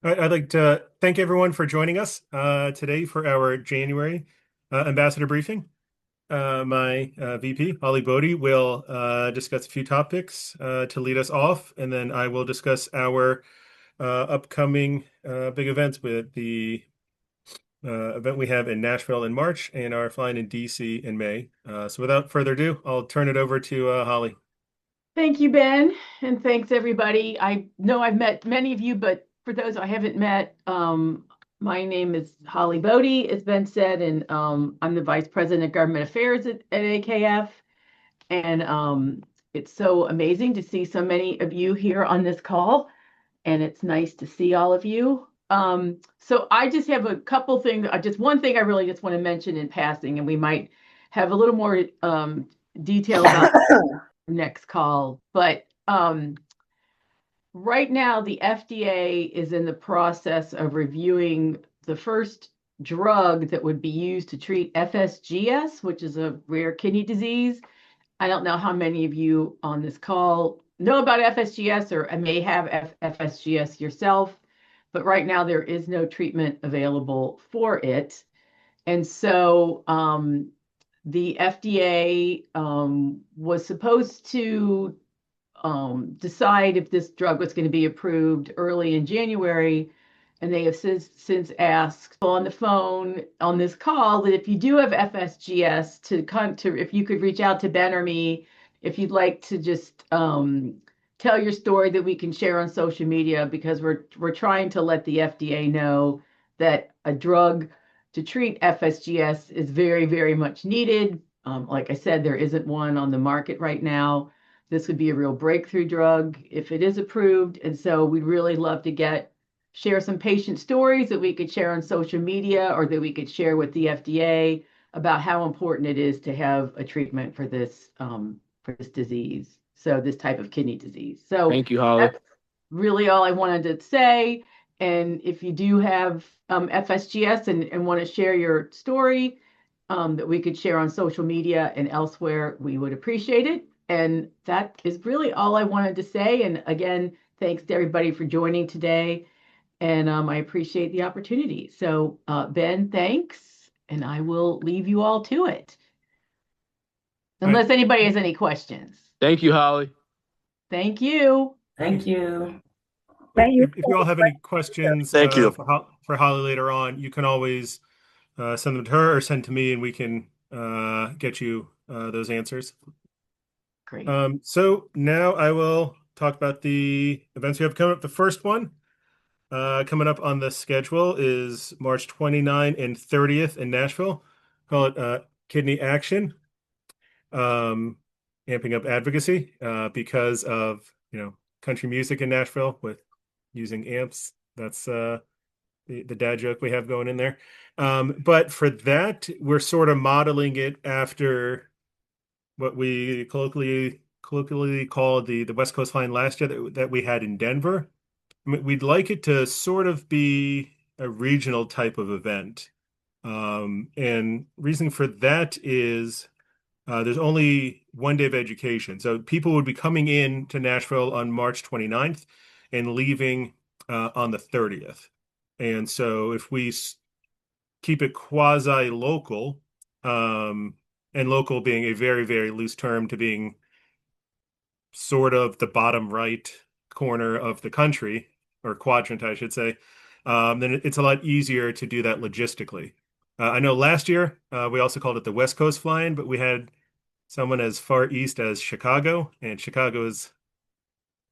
I'd like to thank everyone for joining us today for our January ambassador briefing. My VP, Holly Bodie, will discuss a few topics to lead us off, and then I will discuss our upcoming big events with the event we have in Nashville in March and our flying in DC in May. So without further ado, I'll turn it over to Holly. Thank you, Ben, and thanks everybody. I know I've met many of you, but for those I haven't met, my name is Holly Bodie, as Ben said, and I'm the Vice President of Government Affairs at AKF. And it's so amazing to see so many of you here on this call, and it's nice to see all of you. So I just have a couple things, just one thing I really just want to mention in passing, and we might have a little more detail about next call. But right now, the FDA is in the process of reviewing the first drug that would be used to treat FSGS, which is a rare kidney disease. I don't know how many of you on this call know about FSGS or may have FSGS yourself, but right now there is no treatment available for it. And so the FDA was supposed to decide if this drug was going to be approved early in January. And they have since asked on the phone on this call that if you do have FSGS to come to, if you could reach out to Ben or me, if you'd like to just tell your story that we can share on social media, because we're trying to let the FDA know that a drug to treat FSGS is very, very much needed. Like I said, there isn't one on the market right now. This would be a real breakthrough drug if it is approved. And so we'd really love to share some patient stories that we could share on social media or that we could share with the FDA about how important it is to have a treatment for this disease. So this type of kidney disease. So Thank you, Holly. that's really all I wanted to say. And if you do have FSGS and want to share your story that we could share on social media and elsewhere, we would appreciate it. And that is really all I wanted to say. And again, thanks to everybody for joining today. And I appreciate the opportunity. So, Ben, thanks. And I will leave you all to it. All right. Unless anybody has any questions. Thank you, Holly. Thank you. Thank you. Thank you. If you all have any questions Thank you. for Holly later on, you can always send them to her or send to me, and we can get you those answers. Great. So now I will talk about the events we have coming up. The first one coming up on the schedule is March 29 and 30th in Nashville. Call it Kidney Action, amping up advocacy because of country music in Nashville with using amps. That's the dad joke we have going in there. But for that, we're sort of modeling it after what we colloquially call the West Coast Flying last year that we had in Denver. I mean, we'd like it to sort of be a regional type of event. And reason for that is there's only one day of education. So people would be coming in to Nashville on March 29th and leaving on the 30th. And so if we keep it quasi-local, and local being a very, very loose term to being sort of the bottom right corner of the country, or quadrant, I should say, then it's a lot easier to do that logistically. I know last year we also called it the West Coast Flying, but we had someone as far east as Chicago, and Chicago is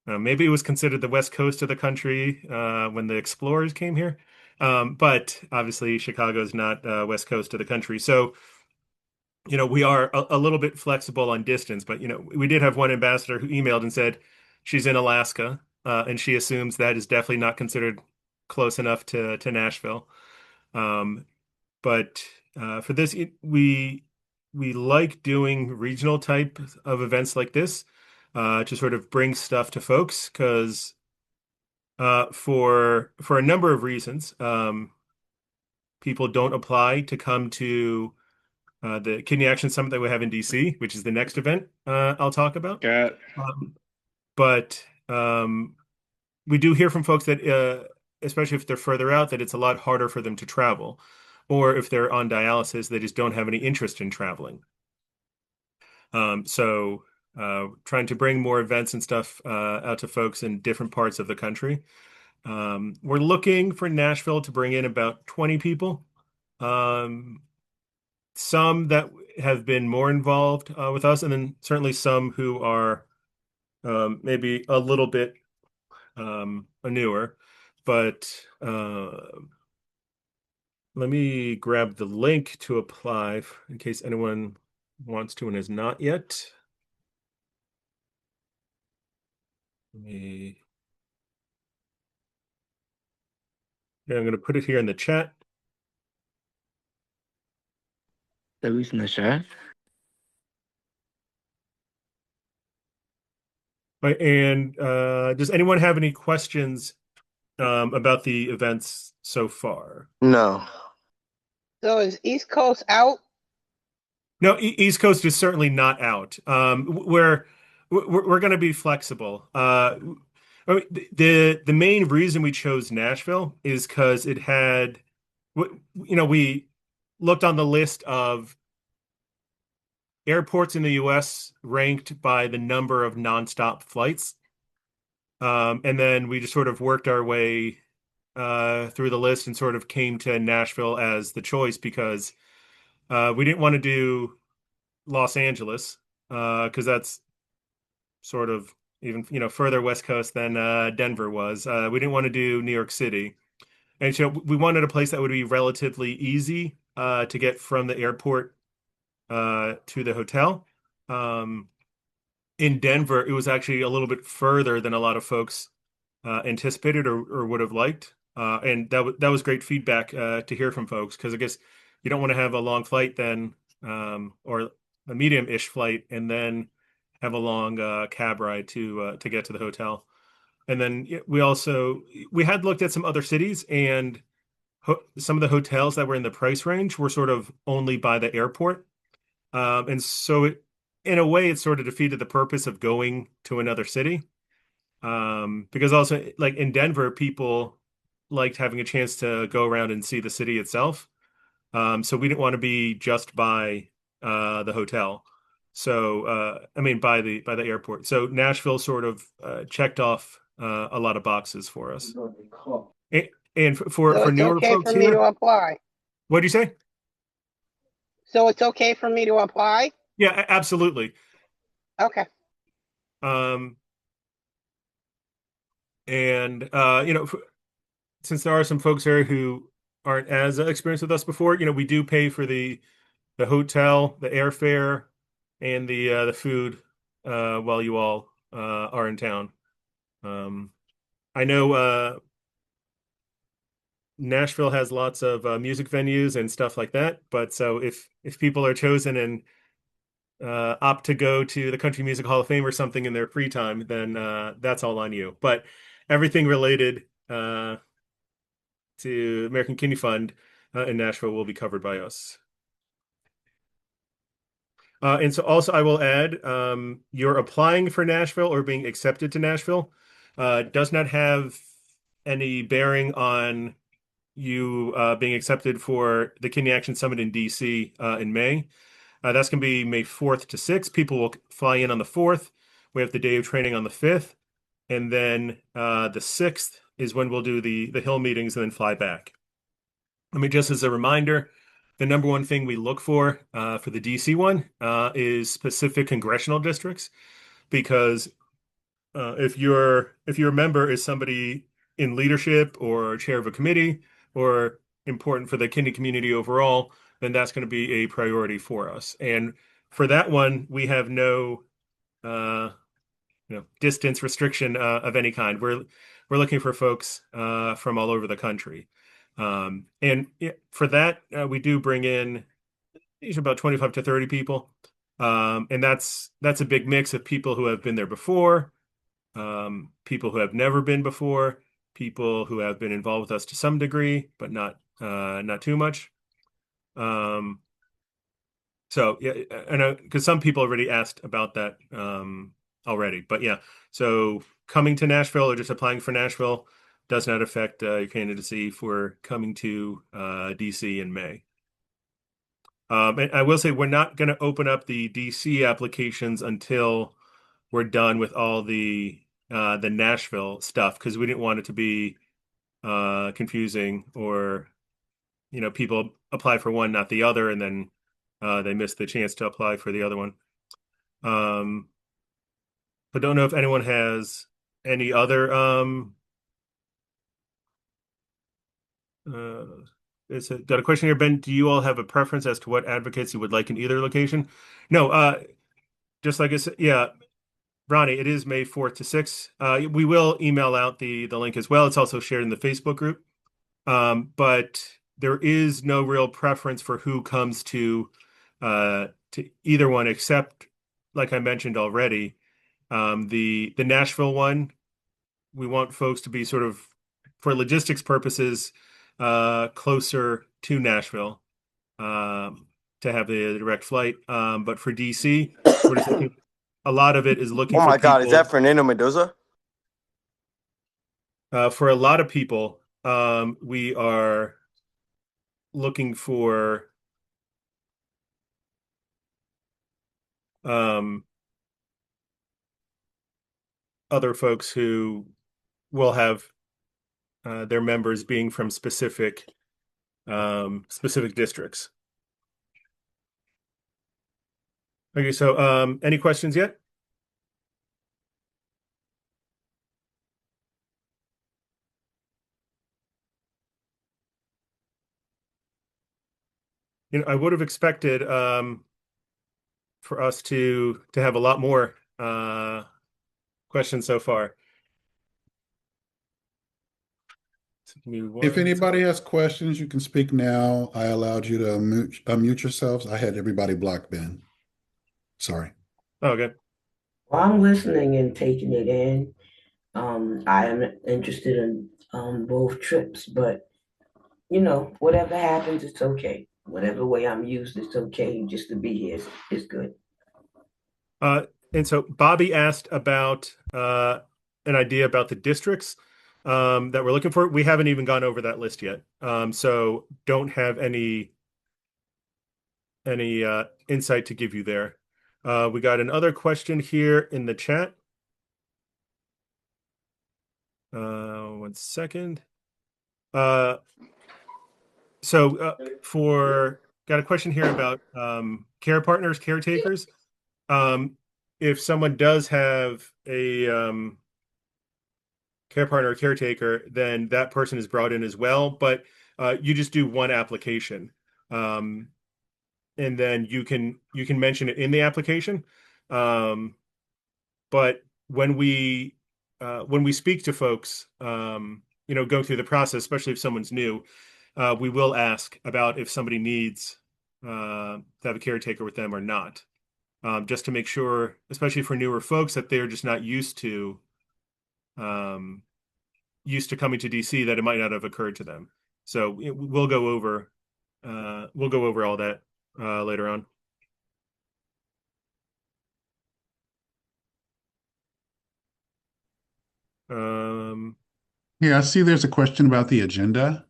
maybe it was considered the West Coast of the country when the explorers came here. But obviously Chicago is not West Coast of the country. So we are a little bit flexible on distance, but we did have one ambassador who emailed and said she's in Alaska, and she assumes that is definitely not considered close enough to Nashville. But for this, we like doing regional type of events like this to sort of bring stuff to folks because for a number of reasons, people don't apply to come to the Kidney Action Summit that we have in DC, which is the next event I'll talk about. Got But we do hear from folks that especially if they're further out, that it's a lot harder for them to travel. Or if they're on dialysis, they just don't have any interest in traveling. So trying to bring more events and stuff out to folks in different parts of the country. We're looking for Nashville to bring in about 20 people. Um, some that have been more involved with us, and then certainly some who are maybe a little bit newer. But let me grab the link to apply in case anyone wants to and has not yet. Let me, yeah, I'm going to put it here in the chat. Luis in the chat. Right, and does anyone have any questions about the events so far? No. So is East Coast out? No, East Coast is certainly not out. We're going to be flexible. I mean, the main reason we chose Nashville is because it had, we looked on the list of airports in the U.S. ranked by the number of nonstop flights. And then we just sort of worked our way through the list and sort of came to Nashville as the choice because we didn't want to do Los Angeles because that's sort of even further West Coast than Denver was. We didn't want to do New York City, and so we wanted a place that would be relatively easy to get from the airport to the hotel. Um, in Denver, it was actually a little bit further than a lot of folks anticipated or would have liked. And that was great feedback to hear from folks because I guess you don't want to have a long flight then or a medium-ish flight and then have a long cab ride to get to the hotel. And then we had looked at some other cities and some of the hotels that were in the price range were sort of only by the airport. And so in a way, it sort of defeated the purpose of going to another city. Because also like in Denver, people liked having a chance to go around and see the city itself. So we didn't want to be just by the hotel. So I mean by the airport. So Nashville sort of checked off a lot of boxes for us. And, and So for it's newer okay folks for me to here, apply. what do you say? So it's okay for me to apply? Yeah, absolutely. Okay. Um, and since there are some folks here who aren't as experienced with us before, we do pay for the hotel, the airfare, and the food while you all are in town. I know Nashville has lots of music venues and stuff like that, but so if people are chosen and opt to go to the Country Music Hall of Fame or something in their free time, then that's all on you. But everything related to American Kidney Fund in Nashville will be covered by us. And so also I will add, you're applying for Nashville or being accepted to Nashville does not have any bearing on you being accepted for the Kidney Action Summit in DC in May. That's going to be May 4th to 6th. People will fly in on the 4th. We have the day of training on the 5th. And then the 6th is when we'll do the Hill meetings and then fly back. I mean, just as a reminder, the number one thing we look for the DC one is specific congressional districts, because if your member is somebody in leadership or chair of a committee or important for the kidney community overall, then that's going to be a priority for us. And for that one, we have no distance restriction of any kind. We're looking for folks from all over the country. And for that, we do bring in usually about 25 to 30 people. And that's a big mix of people who have been there before, people who have never been before, people who have been involved with us to some degree, but not too much. So yeah, I know because some people already asked about that already, but yeah. So coming to Nashville or just applying for Nashville does not affect your candidacy for coming to DC in May. And I will say we're not going to open up the DC applications until we're done with all the Nashville stuff because we didn't want it to be confusing or people apply for one, not the other, and then they miss the chance to apply for the other one. But don't know if anyone has any other uh got a question here, Ben. Do you all have a preference as to what advocates you would like in either location? No, just like I said, yeah, Ronnie, it is May 4th to 6th. We will email out the link as well. It's also shared in the Facebook group. But there is no real preference for who comes to either one, except like I mentioned already, the Nashville one. We want folks to be sort of, for logistics purposes, closer to Nashville to have the direct flight. But for DC, we're just looking. A lot of it is looking Oh for my God, is that people. Fernando Mendoza? For a lot of people, we are looking for um, other folks who will have their members being from specific districts. Okay, so any questions yet? I would have expected for us to have a lot more questions so far. So give me If one anybody second. has questions, you can speak now. I allowed you to unmute yourselves. I had everybody blocked, Ben. Sorry. Oh, okay. Well, I'm listening and taking it in. I am interested in both trips, but whatever happens, it's okay. Whatever way I'm used, it's okay. Just to be here is good. And so Bobby asked about an idea about the districts that we're looking for. We haven't even gone over that list yet. So don't have any insight to give you there. We got another question here in the chat. One second. For got a question here about care partners, caretakers. If someone does have a care partner or caretaker, then that person is brought in as well. But you just do one application, and then you can mention it in the application. But when we speak to folks, go through the process, especially if someone's new, we will ask about if somebody needs to have a caretaker with them or not, just to make sure, especially for newer folks, that they're just not um, used to coming to DC, that it might not have occurred to them. So we'll go over all that later on. Yeah, I see there's a question about the agenda.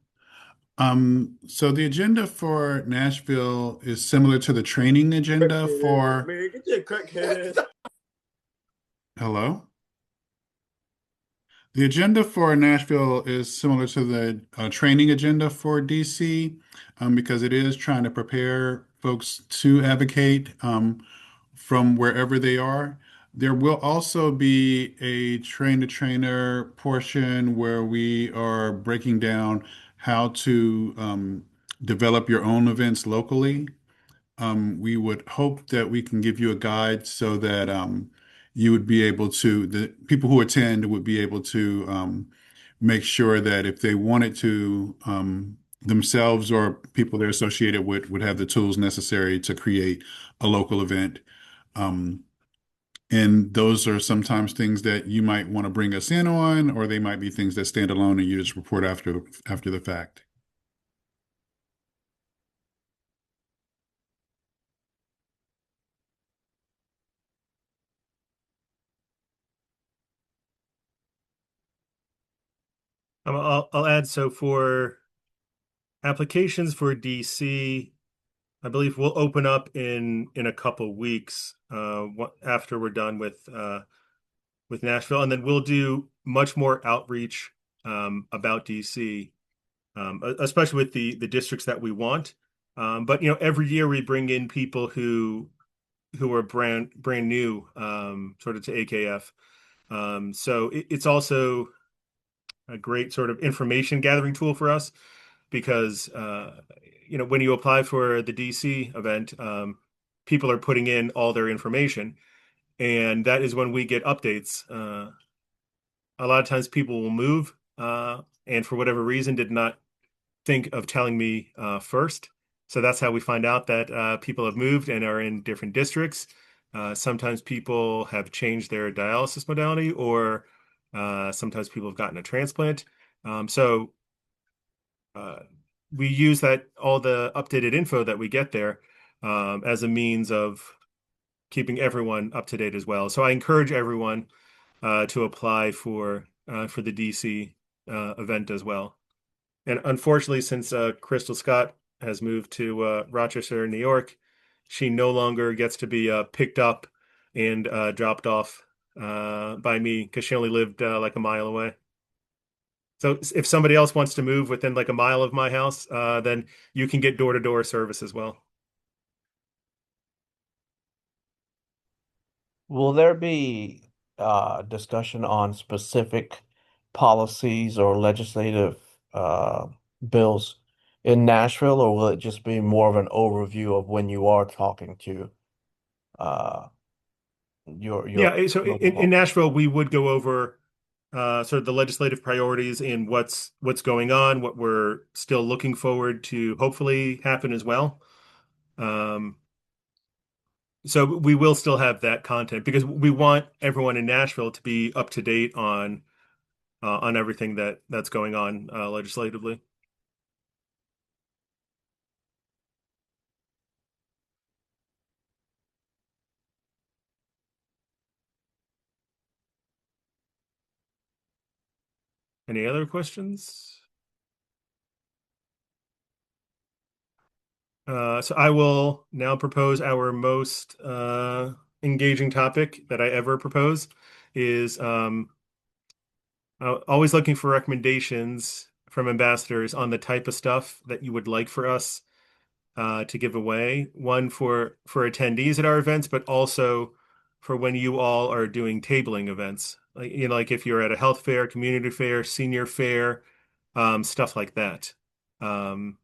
So the agenda for Nashville is similar to the training agenda for. Man, get your crackhead ass. Hello? The agenda for Nashville is similar to the training agenda for DC because it is trying to prepare folks to advocate from wherever they are. There will also be a train-the-trainer portion where we are breaking down how to develop your own events locally. We would hope that we can give you a guide so that you would be able to, the people who attend would be able to make sure that if they wanted to, themselves or people they're associated with would have the tools necessary to create a local event. Um, and those are sometimes things that you might want to bring us in on, or they might be things that stand alone and you just report after the fact. I'll add, so for applications for DC, I believe we'll open up in a couple weeks after we're done with Nashville, and then we'll do much more outreach about DC, especially with the districts that we want. But every year we bring in people who are brand new, sort of to AKF. So it's also a great sort of information gathering tool for us because when you apply for the DC event, people are putting in all their information, and that is when we get updates. A lot of times people will move, and for whatever reason did not think of telling me first. So that's how we find out that people have moved and are in different districts. Sometimes people have changed their dialysis modality, or sometimes people have gotten a transplant. So uh, we use that all the updated info that we get there as a means of keeping everyone up to date as well. So I encourage everyone to apply for the DC event as well. And unfortunately, since Crystal Scott has moved to Rochester, New York, she no longer gets to be picked up and dropped off by me because she only lived like a mile away. So if somebody else wants to move within like a mile of my house, then you can get door-to-door service as well. Will there be discussion on specific policies or legislative bills in Nashville, or will it just be more of an overview of when you are talking to uh, your Yeah, so local in law? Nashville, we would go over sort of the legislative priorities and what's going on, what we're still looking forward to hopefully happen as well. Um, so we will still have that content because we want everyone in Nashville to be up to date on everything that's going on legislatively. Any other questions? So I will now propose our most engaging topic that I ever propose is always looking for recommendations from ambassadors on the type of stuff that you would like for us to give away. One for attendees at our events, but also for when you all are doing tabling events. Like if you're at a health fair, community fair, senior fair, stuff like that. Um,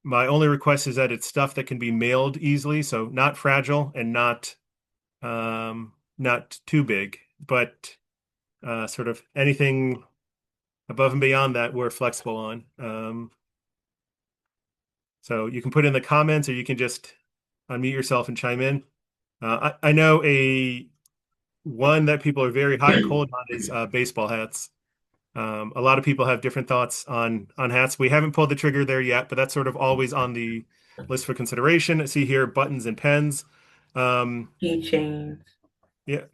my only request is that it's stuff that can be mailed easily, so not fragile and not too big, but sort of anything above and beyond that we're flexible on. So you can put in the comments, or you can just unmute yourself and chime in. I know a one that people are very hot and cold on is baseball hats. A lot of people have different thoughts on hats. We haven't pulled the trigger there yet, but that's sort of always on the list for consideration. I see here buttons and pens. Keychains. Yeah.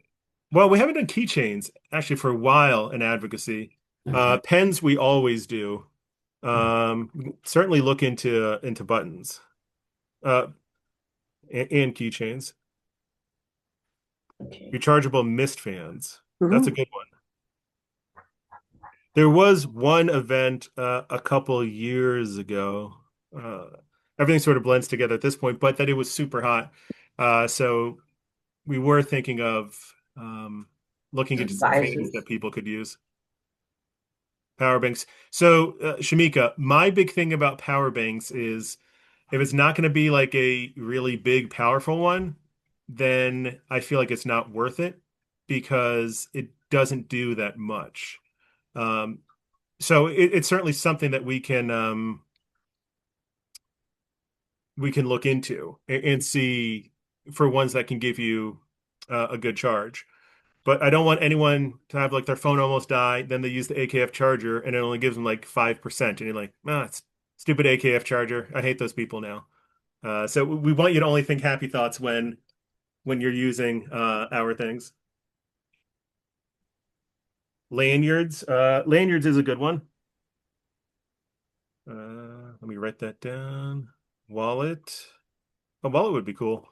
Well, we haven't done keychains actually for a while in advocacy. Mhm. Pens we always do. Certainly look into buttons uh, and keychains. Okay. Rechargeable mist fans. That's a Mhm. good one. There was one event a couple years ago. Uh, Everything sort of blends together at this point, but that it was super hot. So we were thinking of looking into some fans Devices. that people could use. Power banks. So, Shamika, my big thing about power banks is if it's not going to be like a really big, powerful one, then I feel like it's not worth it because it doesn't do that much. Um, so it's certainly something that we can look into and see for ones that can give you a good charge. But I don't want anyone to have like their phone almost die, then they use the AKF charger and it only gives them like 5%. And you're like, ah, it's stupid AKF charger. I hate those people now. So we want you to only think happy thoughts when you're using our things. Lanyards. Lanyards is a good one. Let me write that down. Wallet. A wallet would be cool.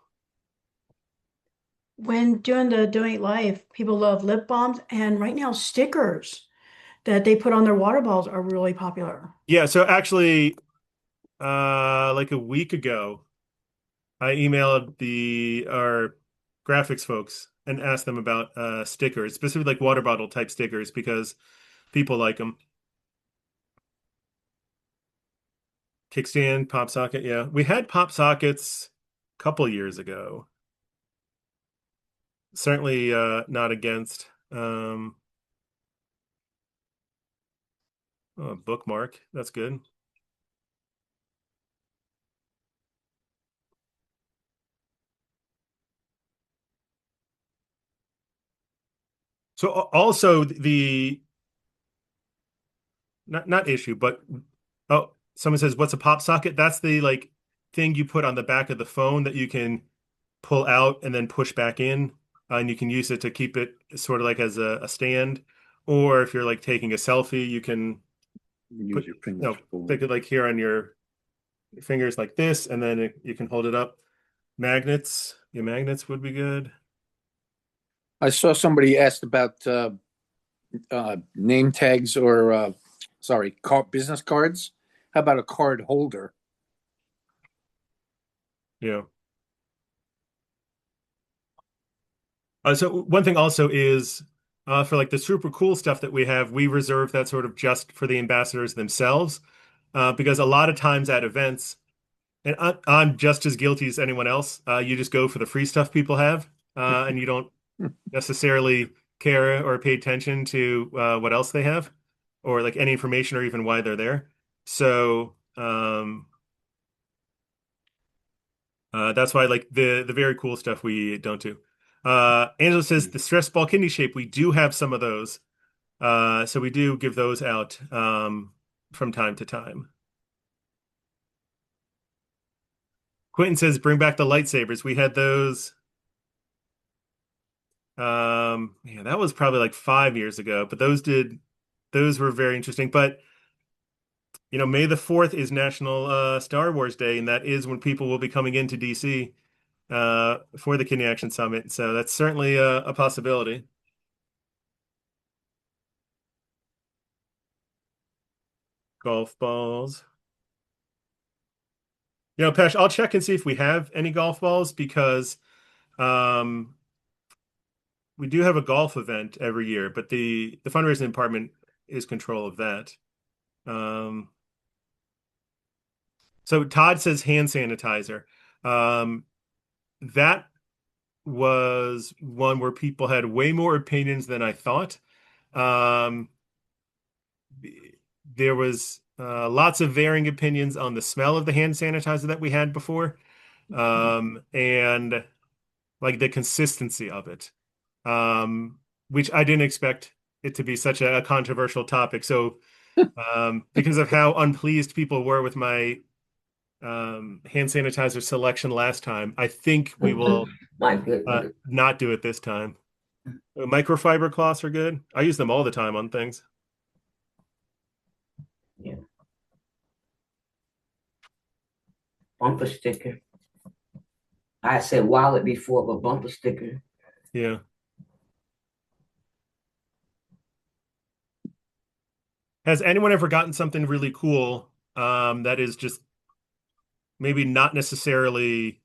When doing the Donate Life, people love lip balms, and right now stickers that they put on their water bottles are really popular. Yeah, so actually, like a week ago, I emailed our graphics folks and asked them about stickers, specifically like water bottle type stickers, because people like them. Kickstand, pop socket, yeah. We had pop sockets a couple years ago. Certainly not against. Oh, bookmark. That's good. So also the not issue, but oh, someone says, "What's a pop socket?" That's the like thing you put on the back of the phone that you can pull out and then push back in, and you can use it to keep it sort of like as a stand. Or if you're like taking a selfie, you can Use put your fingers stick it like here on your fingers like this, and then you can hold it up. Magnets, yeah, magnets would be good. I saw somebody asked about name tags or sorry, business cards. How about a card holder? Yeah. So one thing also is for like the super cool stuff that we have, we reserve that sort of just for the ambassadors themselves, because a lot of times at events, and I'm just as guilty as anyone else. You just go for the free stuff people have, and you don't necessarily care or pay attention to what else they have, or like any information or even why they're there. So that's why like the very cool stuff we don't do. Angela says the stress ball kidney shape. We do have some of those. So we do give those out from time to time. Quentin says bring back the lightsabers. We had those. Yeah, that was probably like 5 years ago, but those were very interesting. But May the 4th is National Star Wars Day, and that is when people will be coming into DC for the Kidney Action Summit. So that's certainly a possibility. Golf balls. Pesh, I'll check and see if we have any golf balls because um, we do have a golf event every year, but the fundraising department is control of that. Um, so Todd says hand sanitizer. Um, that was one where people had way more opinions than I thought. Um, there was lots of varying opinions on the smell of the hand sanitizer that we had before, and like the consistency of it, which I didn't expect it to be such a controversial topic. So, because of how unpleased people were with my hand sanitizer selection last time, I think we will My goodness. not do it this time. Microfiber cloths are good. I use them all the time on things. Yeah. Bumper sticker. I said wallet before, but bumper sticker. Yeah. Has anyone ever gotten something really cool that is just maybe not necessarily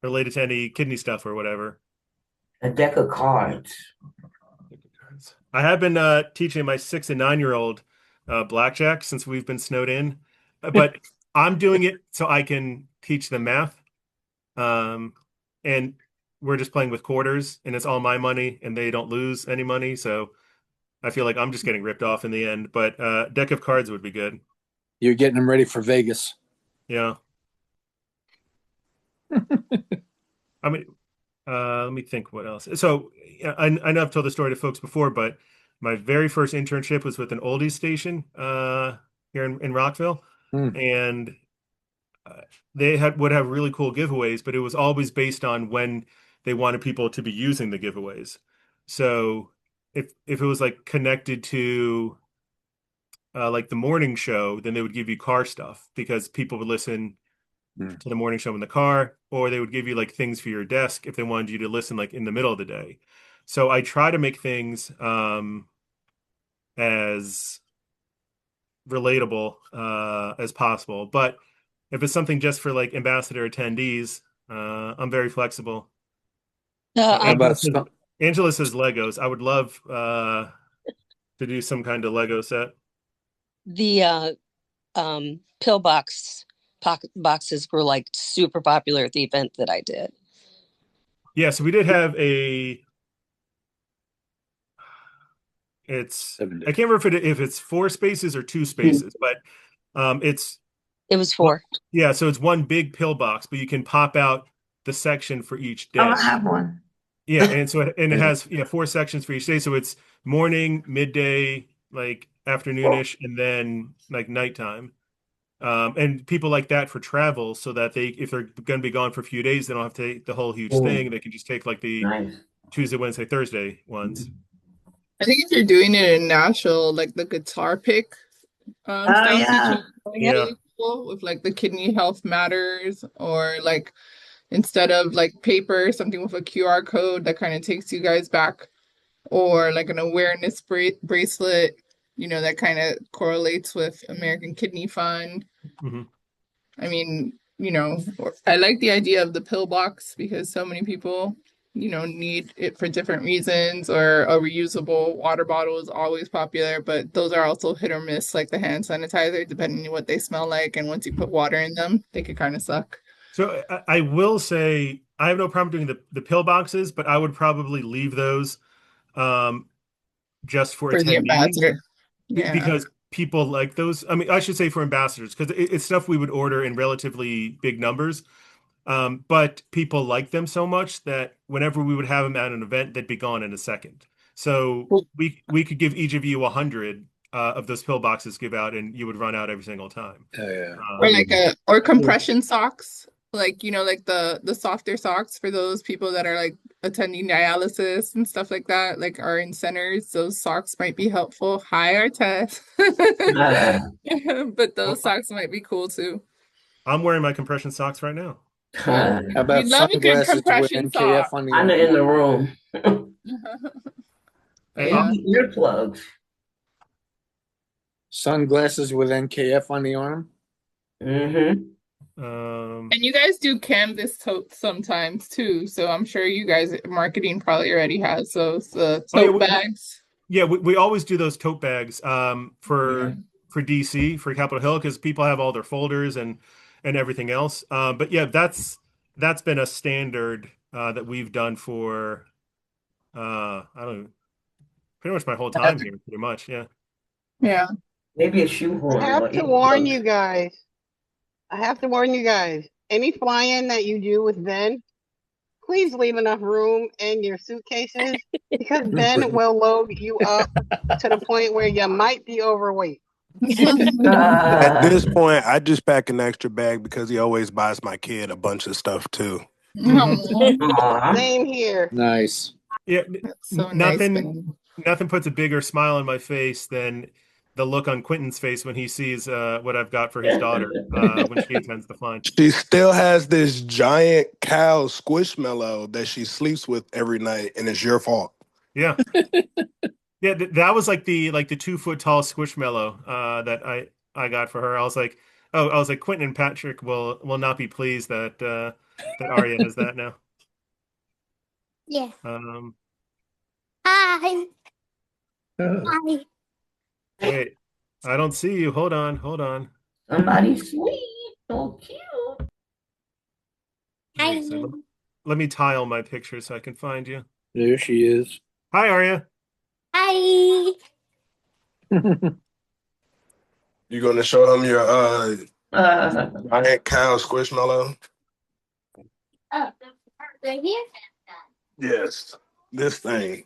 related to any kidney stuff or whatever? A deck of cards. I have been teaching my 6 and 9-year-old blackjack since we've been snowed in, but I'm doing it so I can teach them math. And we're just playing with quarters, and it's all my money, and they don't lose any money. So I feel like I'm just getting ripped off in the end. But deck of cards would be good. You're getting them ready for Vegas. Yeah. I mean, let me think what else. So I know I've told the story to folks before, but my very first internship was with an oldies station here in Rockville, Hmm. and they would have really cool giveaways, but it was always based on when they wanted people to be using the giveaways. So if it was like connected to like the morning show, then they would give you car stuff because people would listen to the morning show in the car, or they would give you like things for your desk if they wanted you to listen like in the middle of the day. So I try to make things as relatable as possible. But if it's something just for like ambassador attendees, I'm very flexible. How about Angela says Legos. I would love to do some kind of Lego set. The pillbox boxes were like super popular at the event that I did. Yeah, so we did have I can't remember if it's 4 spaces or 2 spaces, but it was 4. Yeah, so it's one big pillbox, but you can pop out the section for each day. Oh, I have one. Yeah, and it has 4 sections for each day. So it's morning, midday, like afternoonish, and then like nighttime. And people like that for travel, so that if they're going to be gone for a few days, they don't have to take the whole huge thing. They can just take like the Tuesday, Wednesday, Thursday ones. I think if you're doing it in Nashville, like the guitar pick style feature, really cool with like the kidney health matters, or like instead of like paper, something with a QR code that kind of takes you guys back, or like an awareness bracelet, that kind of correlates with American Kidney Fund. Mm-hmm. I mean, I like the idea of the pillbox because so many people, need it for different reasons, or a reusable water bottle is always popular, but those are also hit or miss, like the hand sanitizer, depending on what they smell like. And once you put water in them, they could kind of suck. So I will say I have no problem doing the pill boxes, but I would probably leave those just for the attendees. ambassador. Yeah. Because people like those. I mean, I should say for ambassadors, because it's stuff we would order in relatively big numbers. But people like them so much that whenever we would have them at an event, they'd be gone in a second. So we could give each of you 100 of those pill boxes give out, and you would run out every single time. Or like or compression socks, like like the softer socks for those people that are like attending dialysis and stuff like that, like are in centers. Those socks might be helpful. Hi, Artez. But those socks might be cool too. I'm wearing my compression socks right now. How about sunglasses with NKF on the I'm in the room. Earplugs. Sunglasses with NKF on the arm. Mm-hmm. And you guys do canvas totes sometimes too, so I'm sure you guys marketing probably already has those tote bags. Yeah, we always do those tote bags for DC, for Capitol Hill, because people have all their folders and everything else. But yeah, that's been a standard that we've done for I don't know, pretty much my whole time here, pretty much. Yeah. Maybe a shoehorn. I have to warn you guys. Any fly-in that you do with Ben, please leave enough room in your suitcases, because Ben will load you up to the point where you might be overweight. At this point, I just pack an extra bag because he always buys my kid a bunch of stuff too. Same here. Nice. Yeah, so nothing puts a bigger smile on my face than the look on Quentin's face when he sees what I've got for his daughter when she attends the flying. She still has this giant cow squishmallow that she sleeps with every night, and it's your fault. Yeah. Yeah, that was like the 2-foot tall squishmallow that I got for her. I was like, Quentin and Patrick will not be pleased that Arya has that now. Yeah. Hi. Hi. Wait, I don't see you. Hold on. Somebody's sweet, so cute. Hi. So let me tile my picture so I can find you. There she is. Hi, Arya. Hi. You gonna show him your giant cow squishmallow? Oh, right here? Yes, this thing.